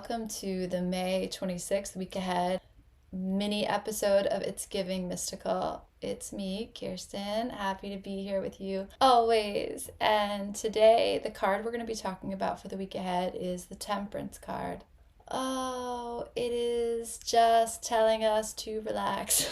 welcome to the May 26th week ahead mini episode of It's Giving Mystical. It's me, Kirsten, happy to be here with you always. And today, the card we're going to be talking about for the week ahead is the Temperance card. Oh, it is just telling us to relax.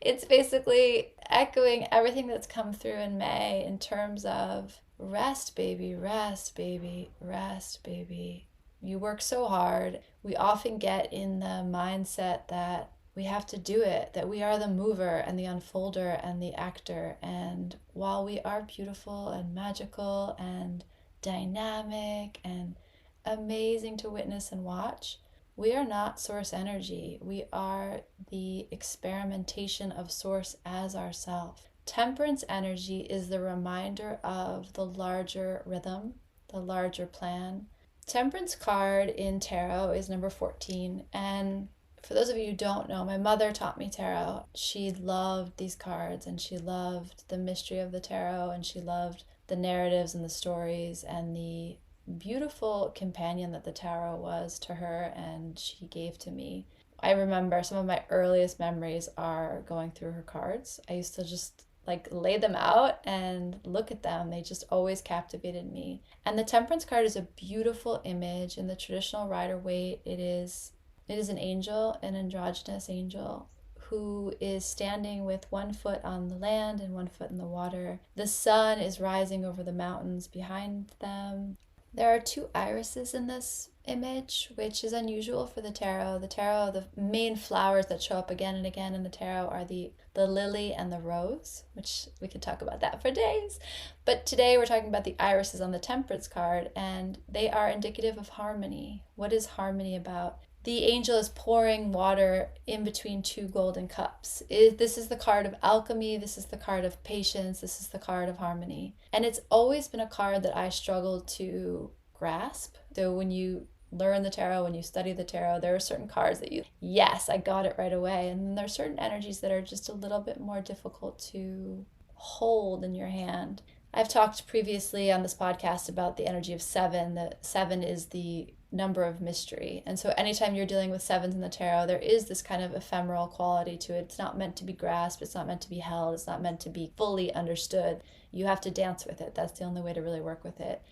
It's basically echoing everything that's come through in May in terms of rest, baby, rest, baby, rest, baby. You work so hard. We often get in the mindset that we have to do it, that we are the mover and the unfolder and the actor. And while we are beautiful and magical and dynamic and amazing to witness and watch, we are not source energy. We are the experimentation of source as ourself. Temperance energy is the reminder of the larger rhythm, the larger plan. Temperance card in tarot is number 14. And for those of you who don't know, my mother taught me tarot. She loved these cards and she loved the mystery of the tarot and she loved the narratives and the stories and the beautiful companion that the tarot was to her and she gave to me. I remember some of my earliest memories are going through her cards. I used to just lay them out and look at them. They just always captivated me. And the Temperance card is a beautiful image in the traditional Rider-Waite. It is an angel, an androgynous angel, who is standing with one foot on the land and one foot in the water. The sun is rising over the mountains behind them. There are two irises in this image, which is unusual for the tarot. The tarot, the main flowers that show up again and again in the tarot are the lily and the rose, which we could talk about that for days. But today we're talking about the irises on the Temperance card, and they are indicative of harmony. What is harmony about? The angel is pouring water in between two golden cups. This is the card of alchemy. This is the card of patience. This is the card of harmony. And it's always been a card that I struggled to grasp. So when you learn the tarot, when you study the tarot, there are certain cards that yes, I got it right away. And then there are certain energies that are just a little bit more difficult to hold in your hand. I've talked previously on this podcast about the energy of 7. The 7 is the number of mystery. And so anytime you're dealing with 7s in the tarot, there is this kind of ephemeral quality to it. It's not meant to be grasped. It's not meant to be held. It's not meant to be fully understood. You have to dance with it. That's the only way to really work with it.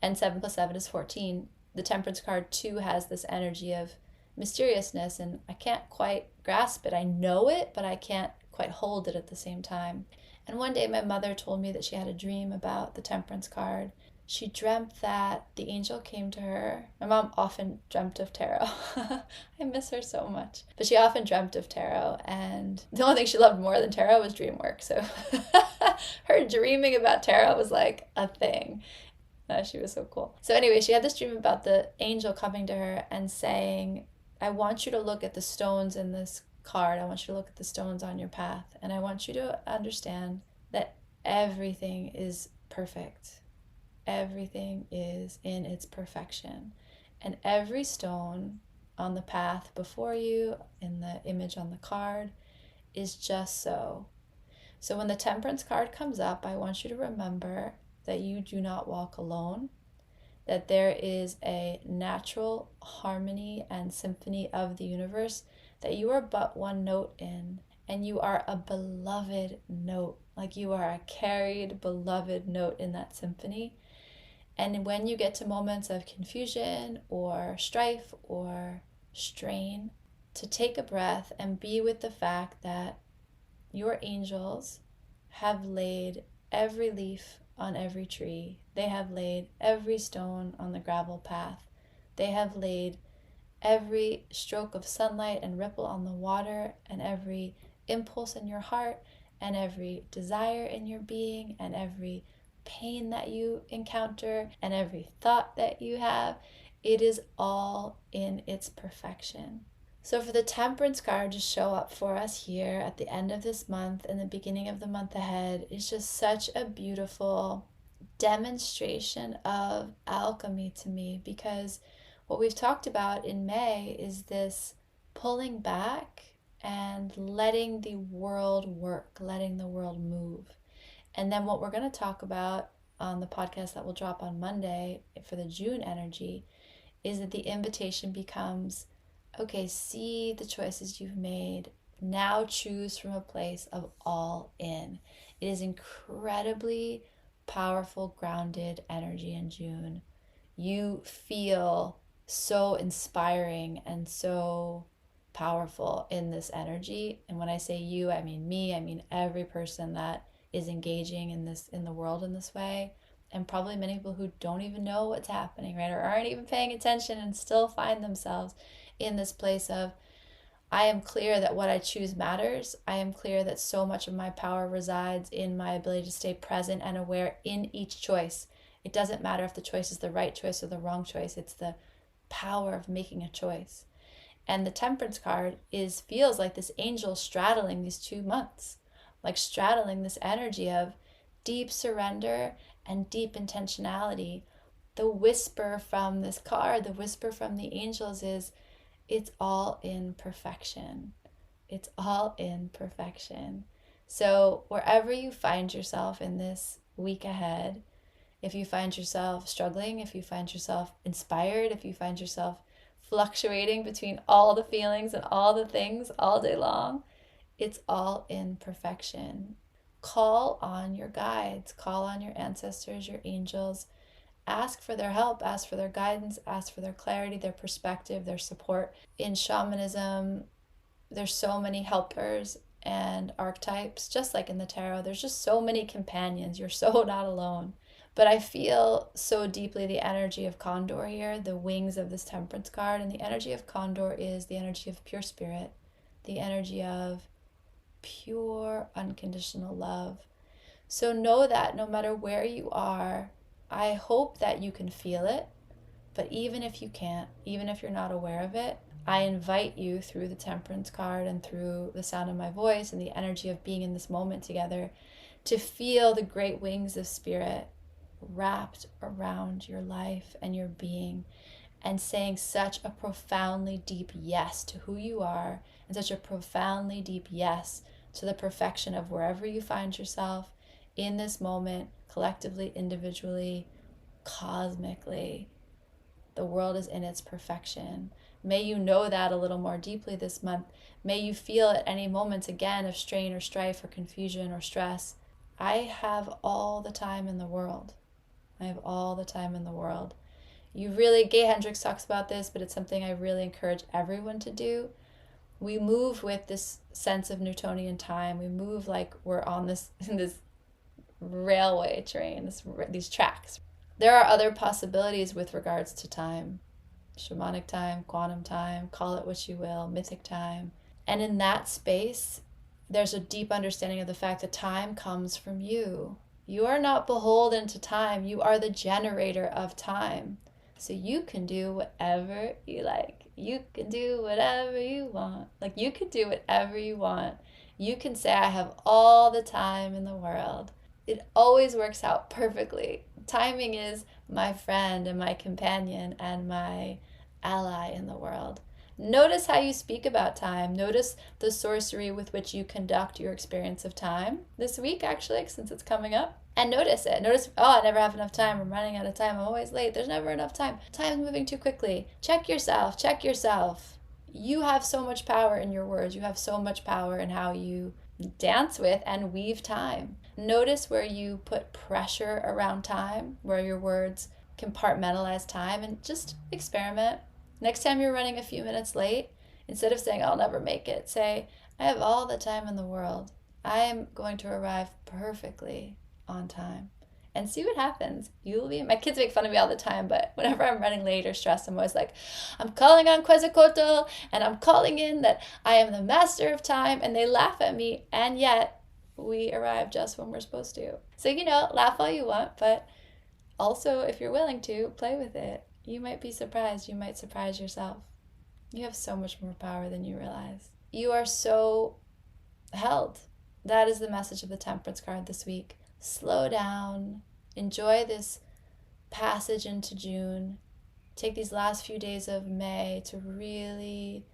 And 7 plus 7 is 14. The Temperance card too has this energy of mysteriousness, and I can't quite grasp it. I know it, but I can't quite hold it at the same time. And one day my mother told me that she had a dream about the Temperance card. She dreamt that the angel came to her. My mom often dreamt of tarot. I miss her so much. But she often dreamt of tarot, and the only thing she loved more than tarot was dream work. So her dreaming about tarot was like a thing. She was so cool. So anyway, she had this dream about the angel coming to her and saying, I want you to look at the stones in this card. I want you to look at the stones on your path. And I want you to understand that everything is perfect. Everything is in its perfection. And every stone on the path before you, in the image on the card, is just so. So when the Temperance card comes up, I want you to remember that you do not walk alone, that there is a natural harmony and symphony of the universe, that you are but one note in, and you are a beloved note, like you are a carried, beloved note in that symphony. And when you get to moments of confusion or strife or strain, to take a breath and be with the fact that your angels have laid every leaf on every tree. They have laid every stone on the gravel path. They have laid every stroke of sunlight and ripple on the water, and every impulse in your heart, and every desire in your being, and every pain that you encounter, and every thought that you have. It is all in its perfection. So for the Temperance card to show up for us here at the end of this month and the beginning of the month ahead is just such a beautiful demonstration of alchemy to me, because what we've talked about in May is this pulling back and letting the world work, letting the world move. And then what we're going to talk about on the podcast that will drop on Monday for the June energy is that the invitation becomes, okay, see the choices you've made. Now choose from a place of all in. It is incredibly powerful, grounded energy in June. You feel so inspiring and so powerful in this energy. And when I say you, I mean me, I mean every person that is engaging in the world in this way. And probably many people who don't even know what's happening, right? Or aren't even paying attention and still find themselves in this place of, I am clear that what I choose matters. I am clear that so much of my power resides in my ability to stay present and aware in each choice. It doesn't matter if the choice is the right choice or the wrong choice. It's the power of making a choice. And the temperance card feels like this angel straddling these 2 months, like straddling this energy of deep surrender and deep intentionality. The whisper from this card, the whisper from the angels is, it's all in perfection. It's all in perfection. So wherever you find yourself in this week ahead, if you find yourself struggling, if you find yourself inspired, if you find yourself fluctuating between all the feelings and all the things all day long, it's all in perfection. Call on your guides, call on your ancestors, your angels. Ask for their help, ask for their guidance, ask for their clarity, their perspective, their support. In shamanism, there's so many helpers and archetypes, just like in the tarot. There's just so many companions. You're so not alone. But I feel so deeply the energy of condor here, the wings of this temperance card. And the energy of condor is the energy of pure spirit, the energy of pure, unconditional love. So know that no matter where you are, I hope that you can feel it. But even if you can't, even if you're not aware of it, I invite you through the temperance card and through the sound of my voice and the energy of being in this moment together to feel the great wings of spirit wrapped around your life and your being, and saying such a profoundly deep yes to who you are, and such a profoundly deep yes to the perfection of wherever you find yourself in this moment, collectively, individually, cosmically. The world is in its perfection. May you know that a little more deeply this month. May you feel at any moments again of strain or strife or confusion or stress. I have all the time in the world. I have all the time in the world. Gay Hendricks talks about this, but it's something I really encourage everyone to do. We move with this sense of Newtonian time. We move like we're on this railway train, these tracks. There are other possibilities with regards to time. Shamanic time, quantum time, call it what you will, mythic time. And in that space, there's a deep understanding of the fact that time comes from you. You are not beholden to time. You are the generator of time. So you can do whatever you like. You can do whatever you want. Like, you can do whatever you want. You can say, I have all the time in the world. It always works out perfectly. Timing is my friend and my companion and my ally in the world. Notice how you speak about time. Notice the sorcery with which you conduct your experience of time this week, actually, since it's coming up. And notice it. Notice, I never have enough time. I'm running out of time. I'm always late. There's never enough time. Time's moving too quickly. Check yourself. Check yourself. You have so much power in your words. You have so much power in how you dance with and weave time. Notice where you put pressure around time, where your words compartmentalize time, and just experiment. Next time you're running a few minutes late, instead of saying, I'll never make it, say, I have all the time in the world. I am going to arrive perfectly on time. And see what happens. My kids make fun of me all the time, but whenever I'm running late or stressed, I'm always like, I'm calling on Quetzalcoatl, and I'm calling in that I am the master of time, and they laugh at me, and yet we arrive just when we're supposed to. So, laugh all you want, but also, if you're willing to, play with it. You might be surprised. You might surprise yourself. You have so much more power than you realize. You are so held. That is the message of the Temperance card this week. Slow down. Enjoy this passage into June. Take these last few days of May to really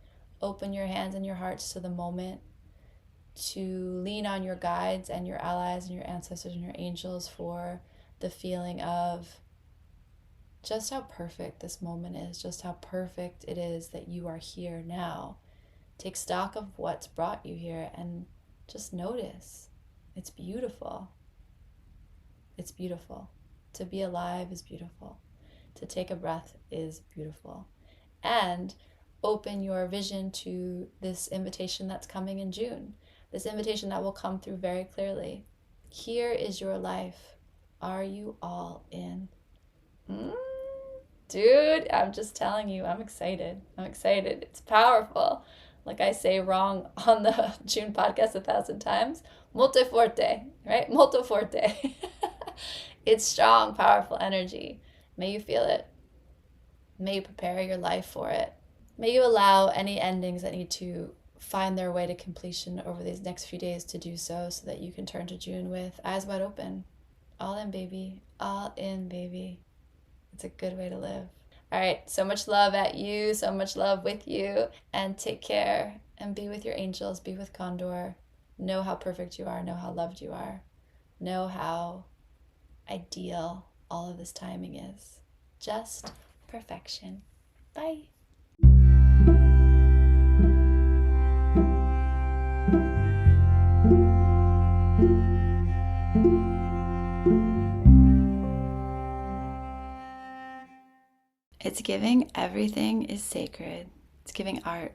open your hands and your hearts to the moment, to lean on your guides and your allies and your ancestors and your angels for the feeling of just how perfect this moment is, just how perfect it is that you are here now. Take stock of what's brought you here and just notice. It's beautiful. It's beautiful. To be alive is beautiful. To take a breath is beautiful. And open your vision to this invitation that's coming in June. This invitation that will come through very clearly. Here is your life. Are you all in? Dude, I'm just telling you, I'm excited. I'm excited. It's powerful. Like I say wrong on the June podcast 1,000 times, molto forte, right? Molto forte. It's strong, powerful energy. May you feel it. May you prepare your life for it. May you allow any endings that need to find their way to completion over these next few days to do so that you can turn to June with eyes wide open. All in, baby. All in, baby. It's a good way to live. All right, so much love at you, so much love with you, and take care and be with your angels, be with Condor. Know how perfect you are, know how loved you are. Know how ideal all of this timing is. Just perfection. Bye. It's giving everything is sacred. It's giving art.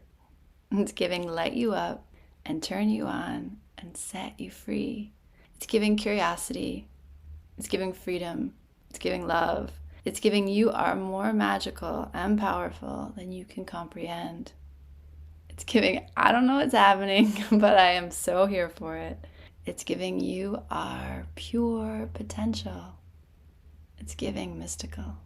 It's giving light you up and turn you on and set you free. It's giving curiosity. It's giving freedom. It's giving love. It's giving you are more magical and powerful than you can comprehend. It's giving, I don't know what's happening, but I am so here for it. It's giving you are pure potential. It's giving mystical.